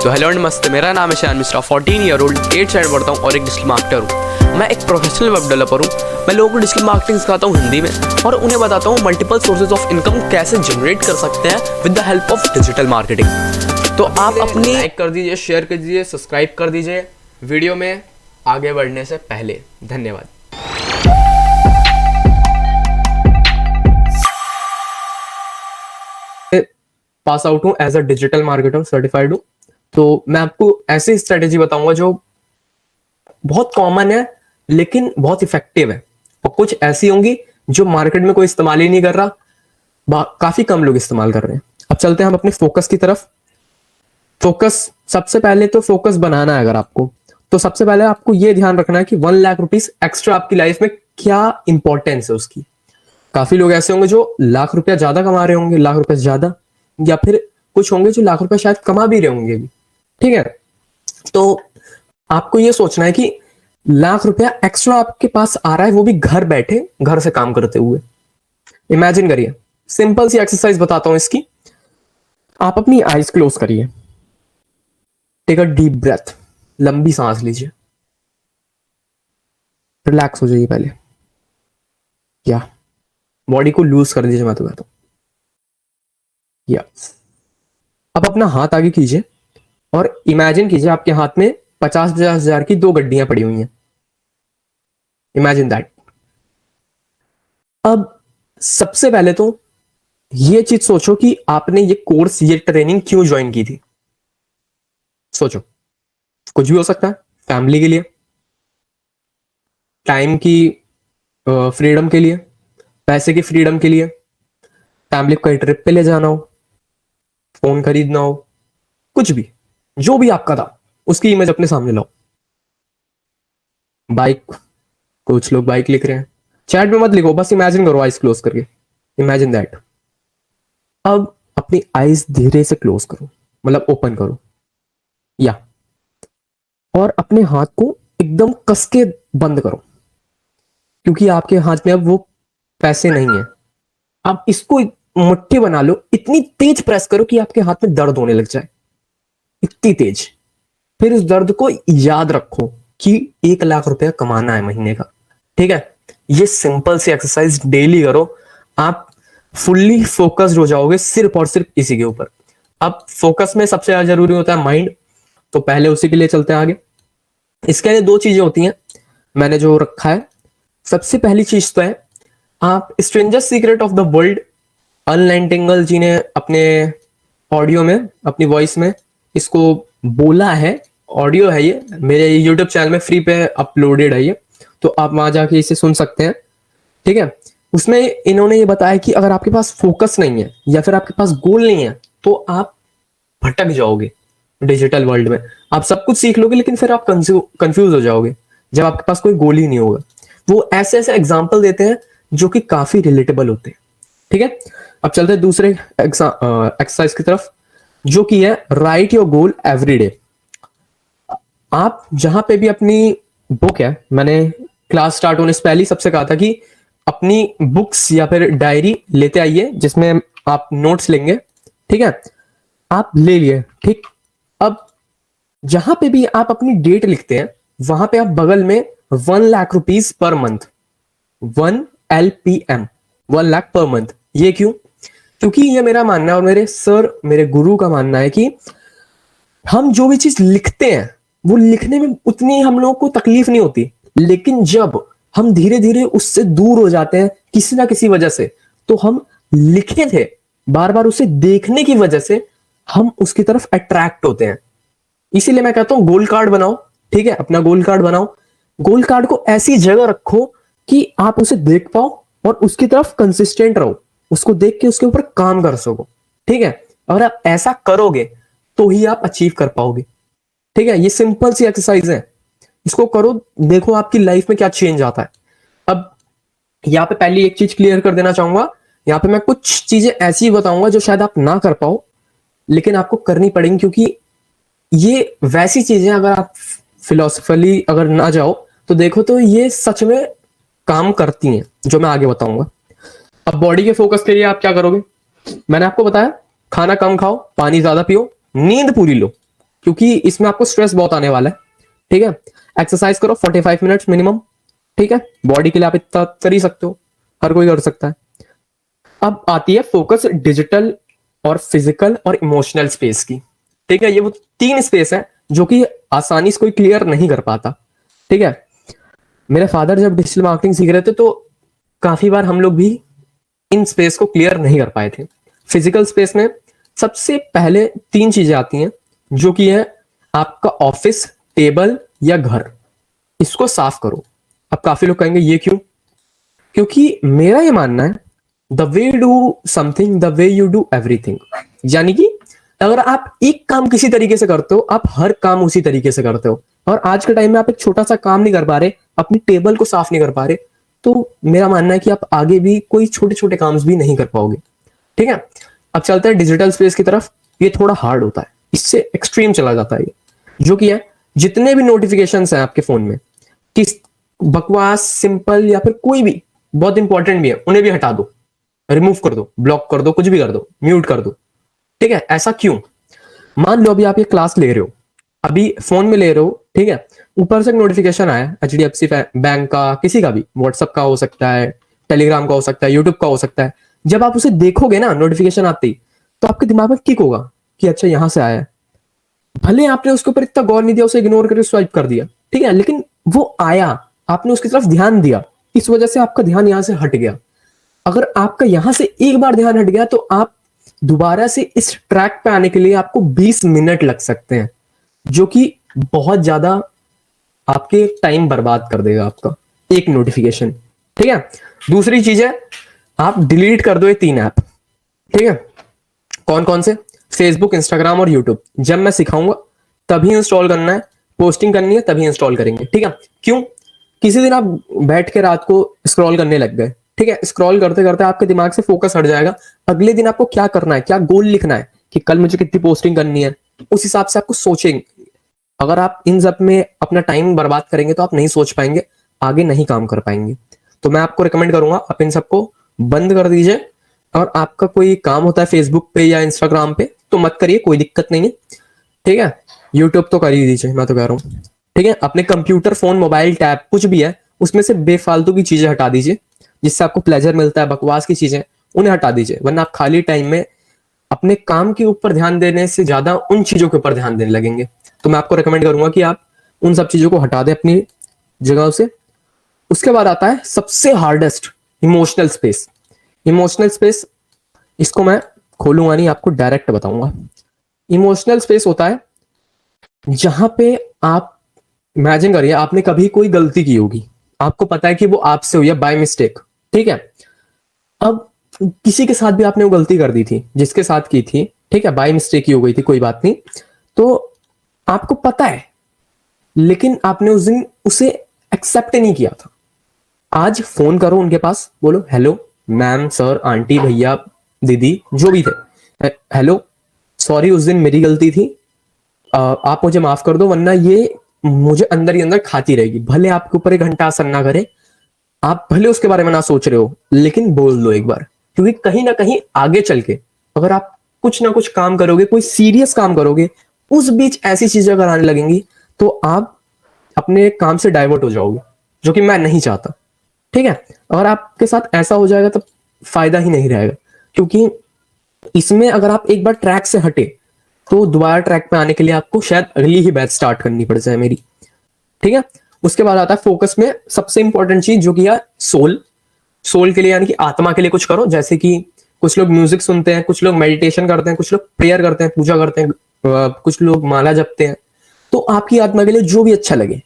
तो हेलो नमस्ते, मेरा नाम है शान Mishra, 14 year old, 8th standard पढ़ता हूँ और एक डिजिटल मार्केटर हूँ। मैं एक प्रोफेशनल वेब डेवलपर हूँ। मैं लोगों को डिजिटल मार्केटिंग सिखाता हूँ हिंदी में और उन्हें बताता हूँ मल्टीपल सोर्सेज ऑफ इनकम कैसे जनरेट कर सकते हैं with the help of digital marketing. तो आप अपनी लाइक कर दीजिए, शेयर कर दीजिए, सब्सक्राइब कर दीजिए वीडियो में आगे बढ़ने से पहले। धन्यवाद। पास आउट हूँ as a digital marketer, certified हूँ। तो मैं आपको ऐसी स्ट्रेटेजी बताऊंगा जो बहुत कॉमन है लेकिन बहुत इफेक्टिव है, और कुछ ऐसी होंगी जो मार्केट में कोई इस्तेमाल ही नहीं कर रहा, काफी कम लोग इस्तेमाल कर रहे हैं। अब चलते हैं हम अपने फोकस की तरफ। फोकस, सबसे पहले तो फोकस बनाना है अगर आपको, तो सबसे पहले आपको यह ध्यान रखना है कि 1 लाख रुपीस एक्स्ट्रा आपकी लाइफ में क्या इंपॉर्टेंस है उसकी। काफी लोग ऐसे होंगे जो लाख रुपया ज्यादा कमा रहे होंगे, लाख रुपया ज्यादा, या फिर कुछ होंगे जो लाख रुपया शायद कमा भी रहे होंगे भी। ठीक है, तो आपको ये सोचना है कि लाख रुपया एक्स्ट्रा आपके पास आ रहा है, वो भी घर बैठे, घर से काम करते हुए। इमेजिन करिए, सिंपल सी एक्सरसाइज बताता हूं इसकी। आप अपनी आईज क्लोज करिए, टेक अ डीप ब्रेथ, लंबी सांस लीजिए, रिलैक्स हो जाइए पहले, या बॉडी को लूज कर दीजिए, मैं तो कहता हूं या। अब अपना हाथ आगे कीजिए और इमेजिन कीजिए आपके हाथ में 50-50 हजार की 2 गड्डियां पड़ी हुई हैं। Imagine that. अब सबसे पहले तो ये चीज सोचो कि आपने ये कोर्स, ये ट्रेनिंग क्यों ज्वाइन की थी। सोचो, कुछ भी हो सकता है, फैमिली के लिए, टाइम की फ्रीडम के लिए, पैसे की फ्रीडम के लिए, फैमिली को कहीं ट्रिप पे ले जाना हो, फोन खरीदना हो, कुछ भी, जो भी आपका था उसकी इमेज अपने सामने लाओ। बाइक, कुछ लोग बाइक लिख रहे हैं, चैट में मत लिखो, बस इमेजिन करो आइज क्लोज करके। Imagine that. अब अपनी आईज धीरे से क्लोज करो, मतलब ओपन करो, या और अपने हाथ को एकदम कस के बंद करो, क्योंकि आपके हाथ में अब वो पैसे नहीं है। आप इसको मुट्ठी बना लो, इतनी तेज प्रेस करो कि आपके हाथ में दर्द होने लग जाए, इतनी तेज। फिर उस दर्द को याद रखो कि 1 लाख रुपया कमाना है महीने का। ठीक है, ये सिंपल सी एक्सरसाइज डेली करो, आप फुल्ली फोकस्ड हो जाओगे सिर्फ और सिर्फ इसी के ऊपर। अब फोकस में सबसे ज्यादा जरूरी होता है माइंड, तो पहले उसी के लिए चलते हैं आगे। इसके लिए 2 चीजें होती हैं मैंने जो रखा है। सबसे पहली चीज तो है, आप stranger secret of the world, Earl Nightingale ji ने अपने ऑडियो में, अपनी वॉइस में इसको बोला है। ऑडियो है ये, मेरे यूट्यूब चैनल में फ्री पे अपलोडेड है ये, तो आप वहां जाके इसे सुन सकते हैं। ठीक है, उसमें इन्होंने ये बताया कि अगर आपके पास फोकस नहीं है या फिर आपके पास गोल नहीं है तो आप भटक जाओगे डिजिटल वर्ल्ड में। आप सब कुछ सीख लोगे लेकिन फिर आप कंफ्यूज हो जाओगे जब आपके पास कोई गोल ही नहीं होगा। वो ऐसे ऐसे एग्जाम्पल देते हैं जो कि काफी रिलेटेबल होते हैं। ठीक है, अब चलते हैं दूसरे एक्सरसाइज की तरफ, जो कि है right your goal every day. आप जहां पे भी अपनी बुक है, मैंने क्लास स्टार्ट होने से पहले सबसे कहा था कि अपनी बुक्स या फिर डायरी लेते आइए जिसमें आप नोट्स लेंगे। ठीक है, आप ले लिए, ठीक। अब जहां पे भी आप अपनी डेट लिखते हैं वहां पे आप बगल में 1 lakh rupees per month, 1 LPM, 1 lakh per month. ये क्यों? क्योंकि ये मेरा मानना है और मेरे सर, मेरे गुरु का मानना है कि हम जो भी चीज लिखते हैं वो लिखने में उतनी हम लोगों को तकलीफ नहीं होती, लेकिन जब हम धीरे धीरे उससे दूर हो जाते हैं किसी ना किसी वजह से, तो हम लिखे थे बार बार उसे देखने की वजह से हम उसकी तरफ अट्रैक्ट होते हैं। इसीलिए मैं कहता हूं गोल कार्ड बनाओ। ठीक है, अपना गोल कार्ड बनाओ। गोल कार्ड को ऐसी जगह रखो कि आप उसे देख पाओ और उसकी तरफ कंसिस्टेंट रहो, उसको देख के उसके ऊपर काम कर सको। ठीक है, अगर आप ऐसा करोगे तो ही आप अचीव कर पाओगे। ठीक है, ये सिंपल सी एक्सरसाइज है, इसको करो, देखो आपकी लाइफ में क्या चेंज आता है। अब यहाँ पे पहली एक चीज क्लियर कर देना चाहूंगा, यहाँ पे मैं कुछ चीजें ऐसी बताऊंगा जो शायद आप ना कर पाओ लेकिन आपको करनी पड़ेंगी, क्योंकि ये वैसी चीजें अगर आप फिलोसफली अगर ना जाओ तो देखो तो ये सच में काम करती हैं, जो मैं आगे बताऊंगा। अब बॉडी के फोकस के लिए आप क्या करोगे? मैंने आपको बताया, खाना कम खाओ, पानी ज्यादा पियो, नींद पूरी लो। क्योंकि इसमें आपको स्ट्रेस बहुत आने वाला है। ठीक है, एक्सरसाइज करो 45 मिनट्स मिनिमम। ठीक है, बॉडी के लिए आप इतना कर ही सकते हो, हर कोई कर सकता है। अब आती है फोकस डिजिटल और फिजिकल और इमोशनल स्पेस की। ठीक है, ये वो तीन स्पेस है जो कि आसानी से कोई क्लियर नहीं कर पाता। ठीक है, मेरे फादर जब डिजिटल मार्केटिंग सीख रहे थे तो काफी बार हम लोग भी इन स्पेस को क्लियर नहीं कर पाए थे। फिजिकल स्पेस में सबसे पहले तीन चीजें आती हैं, जो कि है आपका ऑफिस, टेबल या घर। इसको साफ करो। अब काफी लोग कहेंगे ये क्यों? क्योंकि मेरा ये मानना है, the way you do something the way you do everything. यानी कि अगर आप एक काम किसी तरीके से करते हो, आप हर काम उसी तरीके से करते हो। और आज के टाइम में आप एक छोटा सा काम नहीं कर पा रहे, अपनी टेबल को साफ नहीं कर पा रहे, तो मेरा मानना है कि आप आगे भी कोई छोटे छोटे काम भी नहीं कर पाओगे। ठीक है, अब चलते हैं डिजिटल स्पेस की तरफ। ये थोड़ा हार्ड होता है, इससे एक्सट्रीम चला जाता है ये, जो कि है जितने भी नोटिफिकेशंस हैं आपके फोन में, किस बकवास, सिंपल या फिर कोई भी बहुत इंपॉर्टेंट भी है, उन्हें भी हटा दो, रिमूव कर दो, ब्लॉक कर दो, कुछ भी कर दो, म्यूट कर दो। ठीक है, ऐसा क्यों? मान लो अभी आप ये क्लास ले रहे हो, अभी फोन में ले रहे हो, ठीक है, ऊपर से एक नोटिफिकेशन आया HDFC बैंक का, किसी का भी, व्हाट्सएप का हो सकता है, टेलीग्राम का हो सकता है, यूट्यूब का हो सकता है। जब आप उसे देखोगे ना नोटिफिकेशन आते ही, तो आपके दिमाग में किक होगा कि अच्छा यहां से आया है। भले आपने उसके ऊपर इतना गौर नहीं दिया, उसे इग्नोर करके स्वाइप कर दिया, ठीक है, लेकिन वो आया, आपने उसकी तरफ ध्यान दिया, इस वजह से आपका ध्यान यहां से हट गया। अगर आपका यहां से एक बार ध्यान हट गया, तो आप दोबारा से इस ट्रैक पे आने के लिए आपको 20 मिनट लग सकते हैं, जो कि बहुत ज्यादा आपके टाइम बर्बाद कर देगा आपका एक नोटिफिकेशन। ठीक है, दूसरी चीज है, आप डिलीट कर दो ये 3 ऐप। ठीक है, कौन कौन से? फेसबुक, इंस्टाग्राम और यूट्यूब। जब मैं सिखाऊंगा तभी इंस्टॉल करना है, पोस्टिंग करनी है तभी इंस्टॉल करेंगे। ठीक है, क्यों? किसी दिन आप बैठ के रात को स्क्रॉल करने लग गए, ठीक है, स्क्रॉल करते करते आपके दिमाग से फोकस हट जाएगा। अगले दिन आपको क्या करना है, क्या गोल लिखना है कि कल मुझे कितनी पोस्टिंग करनी है, उस हिसाब से आपको सोचेंगे। अगर आप इन सब में अपना टाइम बर्बाद करेंगे तो आप नहीं सोच पाएंगे, आगे नहीं काम कर पाएंगे। तो मैं आपको रिकमेंड करूंगा आप इन सबको बंद कर दीजिए। और आपका कोई काम होता है फेसबुक पे या इंस्टाग्राम पे तो मत करिए, कोई दिक्कत नहीं है। ठीक है, यूट्यूब तो कर ही दीजिए, मैं तो कह रहा हूँ। ठीक है, अपने कंप्यूटर, फोन, मोबाइल, टैब कुछ भी है उसमें से बेफालतू की चीजें हटा दीजिए, जिससे आपको प्लेजर मिलता है, बकवास की चीजें उन्हें हटा दीजिए। वरना आप खाली टाइम में अपने काम के ऊपर ध्यान देने से ज्यादा उन चीजों के ऊपर ध्यान देने लगेंगे। तो मैं आपको रिकमेंड करूंगा कि आप उन सब चीजों को हटा दें अपनी जगह से। उसके बाद आता है सबसे hardest, emotional space. Emotional space, इसको मैं खोलूंगा नहीं, आपको डायरेक्ट बताऊंगा। इमोशनल स्पेस होता है जहां पे आप इमेजिन करिए आपने कभी कोई गलती की होगी, आपको पता है कि वो आपसे हुई है बाय मिस्टेक। ठीक है, अब किसी के साथ भी आपने वो गलती कर दी थी, जिसके साथ की थी, ठीक है, बाय मिस्टेक ही हो गई थी, कोई बात नहीं, तो आपको पता है, लेकिन आपने उस दिन उसे एक्सेप्ट नहीं किया था। आज फोन करो उनके पास, बोलो हेलो मैम, सर, आंटी, भैया, दीदी, जो भी थे, हेलो, सॉरी उस दिन मेरी गलती थी, आप मुझे माफ कर दो, वरना ये मुझे अंदर ही अंदर खाती रहेगी। भले आपके ऊपर एक घंटा असर ना करे, आप भले उसके बारे में ना सोच रहे हो, लेकिन बोल दो एक बार। क्योंकि कहीं ना कहीं आगे चल के अगर आप कुछ ना कुछ काम करोगे, कोई सीरियस काम करोगे, उस बीच ऐसी चीजें अगर आने लगेंगी, तो आप अपने काम से डाइवर्ट हो जाओगे, जो कि मैं नहीं चाहता। ठीक है, अगर आपके साथ ऐसा हो जाएगा तो फायदा ही नहीं रहेगा। क्योंकि इसमें अगर आप एक बार ट्रैक से हटे, तो दोबारा ट्रैक पे आने के लिए आपको शायद अगली ही बैच स्टार्ट करनी पड़ जाए मेरी। ठीक है, उसके बाद आता है फोकस में सबसे इंपॉर्टेंट चीज, जो कि है सोल। सोल के लिए यानी कि आत्मा के लिए कुछ करो। जैसे कि कुछ लोग म्यूजिक सुनते हैं, कुछ लोग मेडिटेशन करते हैं, कुछ लोग प्रेयर करते हैं, पूजा करते हैं, कुछ लोग माला जपते हैं। तो आपकी आत्मा के लिए जो भी अच्छा लगे।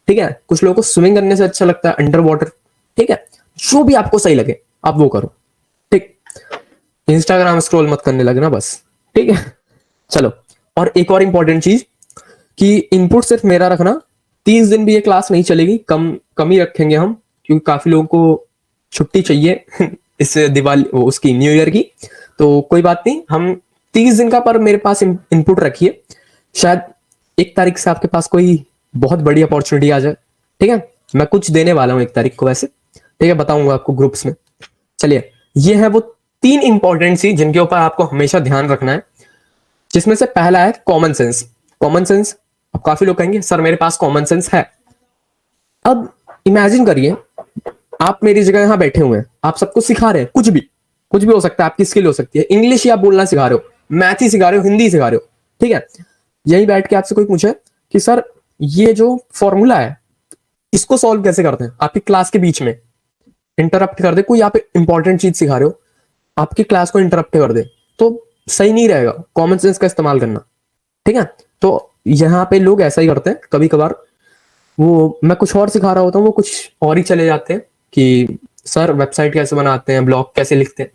ठीक है, कुछ लोगों को स्विमिंग करने से अच्छा लगता है, अंडर वाटर। ठीक है, जो भी आपको सही लगे आप वो करो। ठीक, इंस्टाग्राम स्क्रॉल मत करने लगना बस। ठीक है, चलो। और एक और इंपॉर्टेंट चीज कि इनपुट सिर्फ मेरा रखना। 30 दिन भी ये क्लास नहीं चलेगी, कम ही रखेंगे हम, क्योंकि काफी लोगों को छुट्टी चाहिए इस दिवाली, उसकी न्यू ईयर की। तो कोई बात नहीं, हम 30 दिन का पर मेरे पास इनपुट रखिए। शायद 1 तारीख से आपके पास कोई बहुत बड़ी अपॉर्चुनिटी आ जाए। ठीक है, मैं कुछ देने वाला हूँ 1 तारीख को वैसे। ठीक है, बताऊंगा आपको ग्रुप्स में। चलिए, ये है वो 3 इंपॉर्टेंट सी जिनके ऊपर आपको हमेशा ध्यान रखना है, जिसमें से पहला है कॉमन सेंस। Common sense. अब काफी लोग कहेंगे सर मेरे पास कॉमन सेंस है। अब इमेजिन करिए आप मेरी जगह यहां बैठे हुए हैं, आप सबको सिखा रहे हैं, कुछ भी हो सकता है, आपकी स्किल हो सकती है, इंग्लिश ही आप बोलना सिखा रहे हो, मैथ ही सिखा रहे हो, हिंदी सिखा रहे हो, ठीक है। यही बैठ के आपसे कोई पूछे कि सर ये जो फॉर्मूला है इसको सॉल्व कैसे करते हैं, आपकी क्लास के बीच में इंटरप्ट कर दे, कोई आप इंपॉर्टेंट चीज सिखा रहे हो, आपकी क्लास को इंटरप्ट कर दे, तो सही नहीं रहेगा कॉमन सेंस का इस्तेमाल करना, ठीक है। तो यहाँ पे लोग ऐसा ही करते हैं कभी कभार, वो मैं कुछ और सिखा रहा होता हूँ, वो कुछ और ही चले जाते हैं कि सर वेबसाइट कैसे बनाते हैं, ब्लॉग कैसे लिखते हैं।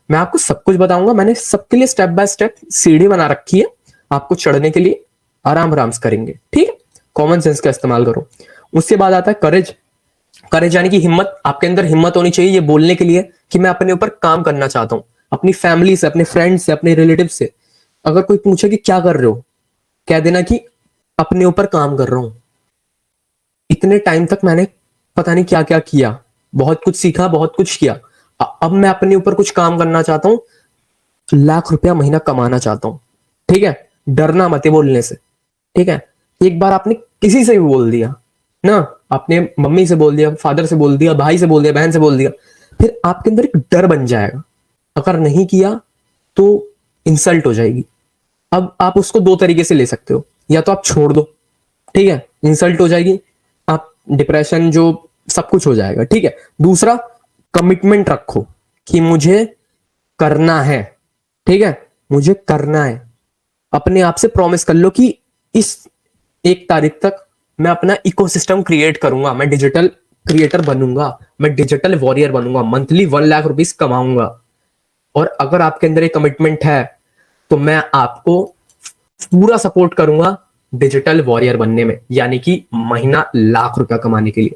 मैं आपको सब कुछ बताऊंगा, मैंने सबके लिए स्टेप बाय स्टेप सीढ़ी बना रखी है, आपको चढ़ने के लिए आराम आराम से करेंगे, ठीक है। कॉमन सेंस का इस्तेमाल करो। उसके बाद आता है करेज। करेज यानी कि हिम्मत, आपके अंदर हिम्मत होनी चाहिए ये बोलने के लिए कि मैं अपने ऊपर काम करना चाहता हूं, अपनी फैमिली से, अपने फ्रेंड से, अपने रिलेटिव से। अगर कोई पूछे कि क्या कर रहे हो, कह देना कि अपने ऊपर काम कर रहा हूं, इतने टाइम तक मैंने पता नहीं क्या क्या किया, बहुत कुछ सीखा, बहुत कुछ किया, अब मैं अपने ऊपर कुछ काम करना चाहता हूं, ₹1,00,000 महीना कमाना चाहता हूं, ठीक है। डरना मत है बोलने से, ठीक है। एक बार आपने किसी से भी बोल दिया ना, आपने मम्मी से बोल दिया, फादर से बोल दिया, भाई से बोल दिया, बहन से बोल दिया, फिर आपके अंदर एक डर बन जाएगा, अगर नहीं किया तो इंसल्ट हो जाएगी। अब आप उसको दो तरीके से ले सकते हो, या तो आप छोड़ दो, ठीक है, इंसल्ट हो जाएगी, आप डिप्रेशन जो सब कुछ हो जाएगा, ठीक है। दूसरा, कमिटमेंट रखो कि मुझे करना है, ठीक है, मुझे करना है। अपने आप से प्रॉमिस कर लो कि इस 1 तारीख तक मैं अपना इकोसिस्टम क्रिएट करूंगा, मैं डिजिटल क्रिएटर बनूंगा, मैं डिजिटल वॉरियर बनूंगा, मंथली 1,00,000 रुपीज कमाऊंगा। और अगर आपके अंदर एक कमिटमेंट है तो मैं आपको पूरा सपोर्ट करूंगा डिजिटल वॉरियर बनने में, यानी कि महीना ₹1,00,000 कमाने के लिए।